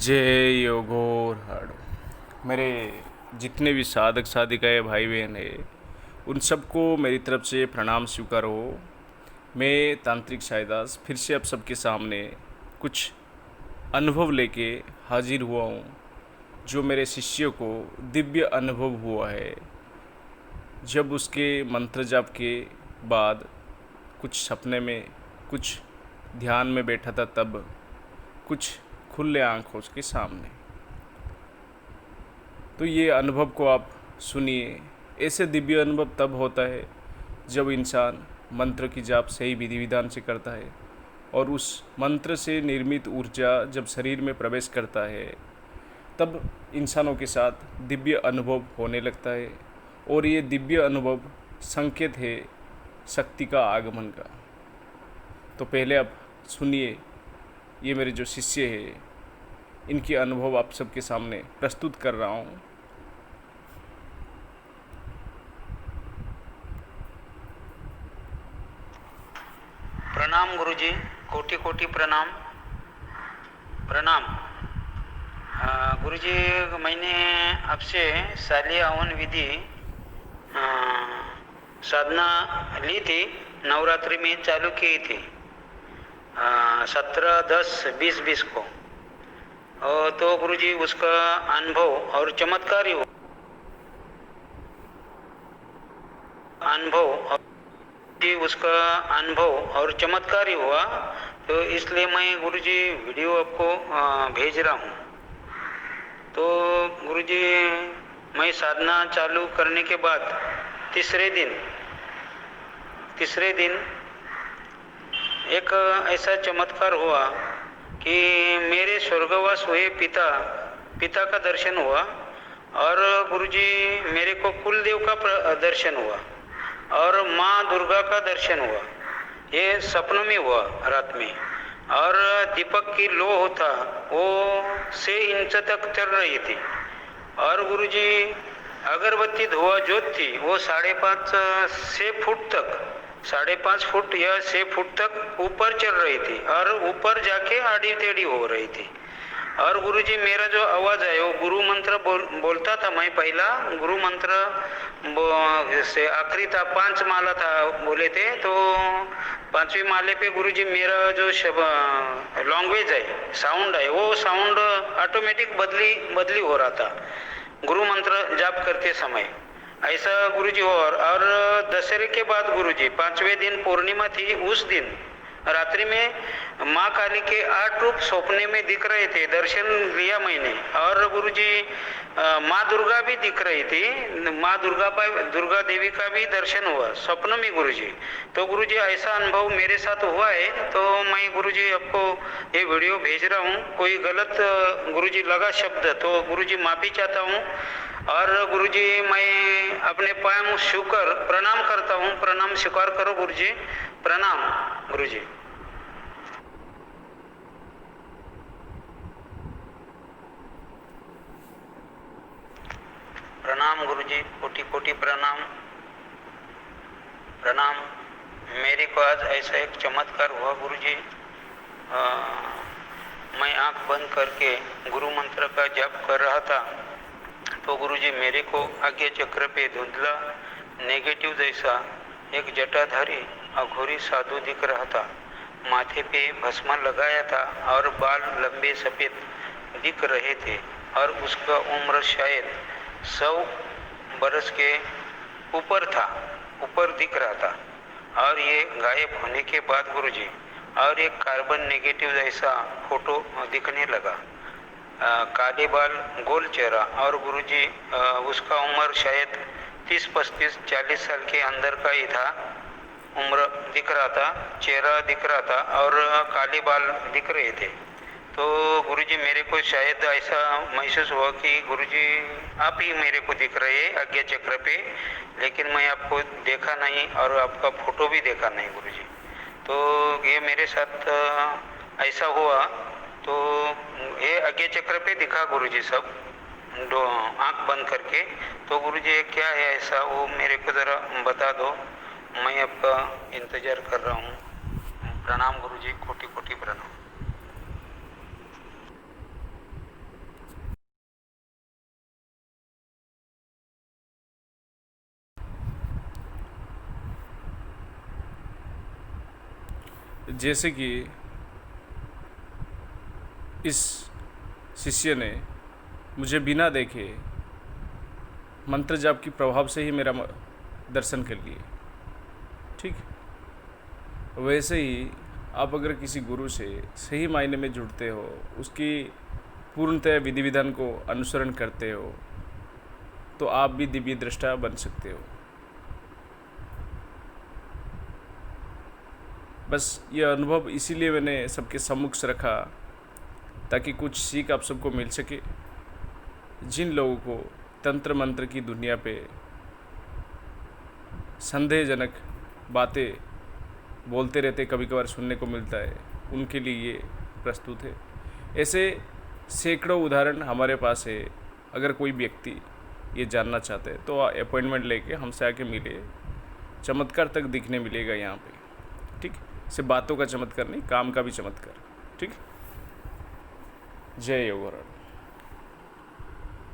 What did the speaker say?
जय योगोर हर मेरे जितने भी साधक साधिकाएँ भाई बहन है उन सबको मेरी तरफ से प्रणाम स्वीकार हो। मैं तांत्रिक साईदास फिर से आप सबके सामने कुछ अनुभव लेके हाजिर हुआ हूँ, जो मेरे शिष्य को दिव्य अनुभव हुआ है जब उसके मंत्र जाप के बाद कुछ सपने में, कुछ ध्यान में बैठा था, तब कुछ खुले आँख उसके सामने। तो ये अनुभव को आप सुनिए। ऐसे दिव्य अनुभव तब होता है जब इंसान मंत्र की जाप सही विधि विधान से करता है और उस मंत्र से निर्मित ऊर्जा जब शरीर में प्रवेश करता है तब इंसानों के साथ दिव्य अनुभव होने लगता है। और ये दिव्य अनुभव संकेत है शक्ति का आगमन का। तो पहले आप सुनिए, ये मेरे जो शिष्य है इनके अनुभव आप सबके सामने प्रस्तुत कर रहा हूँ। प्रणाम गुरुजी, कोटि कोटि प्रणाम। प्रणाम गुरुजी, मैंने आपसे शालीय हवन विधि साधना ली थी, नवरात्रि में चालू की थी 17/10/2020 को। तो गुरुजी उसका अनुभव और चमत्कारी हो अनुभव जी उसका अनुभव और चमत्कारी हुआ। तो इसलिए मैं गुरुजी वीडियो आपको भेज रहा हूँ। तो गुरुजी, मैं साधना चालू करने के बाद तीसरे दिन एक ऐसा चमत्कार हुआ कि मेरे स्वर्गवास हुए पिता का दर्शन हुआ। और गुरुजी, मेरे को कुलदेव का दर्शन हुआ और माँ दुर्गा का दर्शन हुआ। ये सपनों में हुआ रात में। और दीपक की लो होता वो 6 इंच तक चल रही थी। और गुरुजी, अगरबत्ती धुआं जोत थी वो 5.5 फुट या 6 फुट तक ऊपर चल रही थी और ऊपर जाके आड़ी टेढ़ी हो रही थी। और गुरुजी, मेरा जो आवाज है वो गुरु मंत्र बोलता था। मैं पहला गुरु मंत्र से आखिरी था, 5 माला था बोले थे। तो 5वीं माले पे गुरुजी मेरा जो लैंग्वेज है, साउंड है, वो साउंड ऑटोमेटिक बदली हो रहा था गुरु मंत्र जाप करते समय। ऐसा गुरुजी हो। और दशहरे के बाद गुरुजी 5वें दिन पूर्णिमा थी, उस दिन रात्रि में माँ काली के 8 रूप सपने में दिख रहे थे, दर्शन लिया मैंने। और गुरुजी माँ दुर्गा भी दिख रही थी, माँ दुर्गा देवी का भी दर्शन हुआ स्वप्न में गुरुजी। तो गुरुजी, ऐसा अनुभव मेरे साथ हुआ है। तो मैं गुरुजी आपको ये वीडियो भेज रहा हूँ। कोई गलत गुरुजी लगा शब्द तो गुरुजी माफी चाहता हूँ। और गुरुजी, मैं अपने पाँव छूकर प्रणाम करता हूँ। प्रणाम स्वीकार करो गुरुजी। प्रणाम गुरुजी। प्रणाम गुरुजी, कोटि कोटि प्रणाम। प्रणाम। मेरे को आज ऐसा एक चमत्कार हुआ गुरुजी। मैं आंख बंद करके गुरु मंत्र का जाप कर रहा था। तो गुरुजी, मेरे को आज्ञा चक्र पे धुंधला नेगेटिव जैसा एक जटाधारी अघोरी साधु दिख रहा था। माथे पे भस्मा लगाया था और बाल लंबे सफेद दिख रहे थे। और उसका उम्र शायद 100 बरस के ऊपर दिख रहा था। और ये गायब होने के बाद गुरुजी, और एक कार्बन नेगेटिव जैसा फोटो दिखने लगा। काले बाल, गोल चेहरा। और गुरुजी, उसका उम्र शायद 30, 35, 40 साल के अंदर का ही था। उम्र दिख रहा था, चेहरा दिख रहा था और काले बाल दिख रहे थे। तो गुरुजी, मेरे को शायद ऐसा महसूस हुआ कि गुरुजी आप ही मेरे को दिख रहे हैं आज्ञा चक्र पे, लेकिन मैं आपको देखा नहीं और आपका फोटो भी देखा नहीं गुरुजी। तो ये मेरे साथ ऐसा हुआ। तो ये आज्ञा चक्र पे दिखा गुरुजी सब, आंख बंद करके। तो गुरुजी, क्या है ऐसा, वो मेरे को ज़रा बता दो, मैं आपका इंतज़ार कर रहा हूँ। प्रणाम गुरुजी, कोटि कोटि प्रणाम। जैसे कि इस शिष्य ने मुझे बिना देखे मंत्र जाप की प्रभाव से ही मेरा दर्शन कर लिए, ठीक। वैसे ही आप अगर किसी गुरु से सही मायने में जुड़ते हो, उसकी पूर्णतः विधि विधान को अनुसरण करते हो, तो आप भी दिव्य दृष्टा बन सकते हो। बस ये अनुभव इसीलिए मैंने सबके सम्मुख रखा ताकि कुछ सीख आप सबको मिल सके। जिन लोगों को तंत्र मंत्र की दुनिया पे संदेहजनक बातें बोलते रहते कभी कभार सुनने को मिलता है, उनके लिए ये प्रस्तुत है। ऐसे सैकड़ों उदाहरण हमारे पास है। अगर कोई व्यक्ति ये जानना चाहते हैं तो अपॉइंटमेंट लेके हमसे आके मिले, चमत्कार तक दिखने मिलेगा यहाँ पे, ठीक। सिर्फ बातों का चमत्कार नहीं, काम का भी चमत्कार, ठीक। जय योगेश्वर।